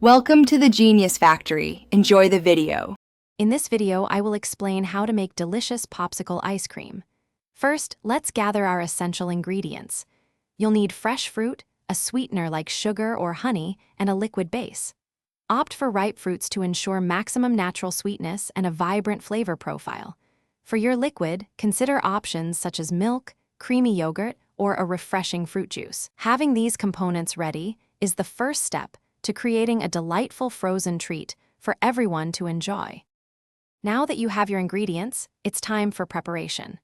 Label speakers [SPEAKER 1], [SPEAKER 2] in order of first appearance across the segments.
[SPEAKER 1] Welcome to the Genius Factory. Enjoy the video.
[SPEAKER 2] In this video, I will explain how to make delicious popsicle ice cream. First, let's gather our essential ingredients. You'll need fresh fruit, a sweetener like sugar or honey, and a liquid base. Opt for ripe fruits to ensure maximum natural sweetness and a vibrant flavor profile. For your liquid, consider options such as milk, creamy yogurt, or a refreshing fruit juice. Having these components ready is the first step to creating a delightful frozen treat for everyone to enjoy. Now that you have your ingredients, it's time for preparation.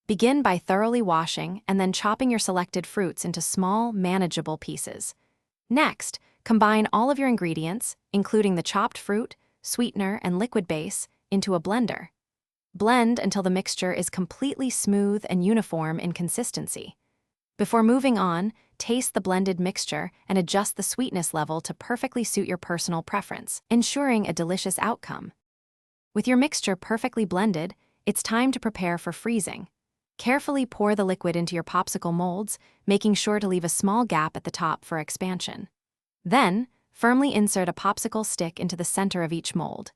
[SPEAKER 2] Begin by thoroughly washing and then chopping your selected fruits into small, manageable pieces. Next, combine all of your ingredients, including the chopped fruit, sweetener, and liquid base, into a blender. Blend until the mixture is completely smooth and uniform in consistency. Before moving on, taste the blended mixture and adjust the sweetness level to perfectly suit your personal preference, ensuring a delicious outcome. With your mixture perfectly blended, it's time to prepare for freezing. Carefully pour the liquid into your popsicle molds, making sure to leave a small gap at the top for expansion. Then, firmly insert a popsicle stick into the center of each mold.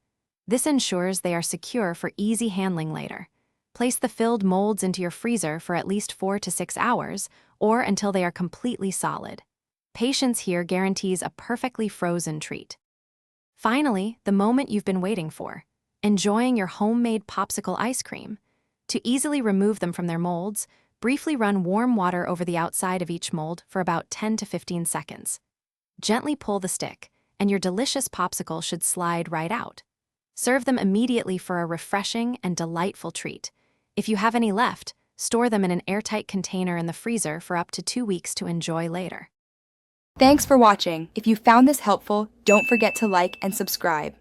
[SPEAKER 2] This ensures they are secure for easy handling later. Place the filled molds into your freezer for at least 4 to 6 hours, or until they are completely solid. Patience here guarantees a perfectly frozen treat. Finally, the moment you've been waiting for: enjoying your homemade popsicle ice cream. To easily remove them from their molds, briefly run warm water over the outside of each mold for about 10 to 15 seconds. Gently pull the stick, and your delicious popsicle should slide right out. Serve them immediately for a refreshing and delightful treat. If you have any left, store them in an airtight container in the freezer for up to 2 weeks to enjoy later.
[SPEAKER 1] Thanks for watching. If you found this helpful, don't forget to like and subscribe.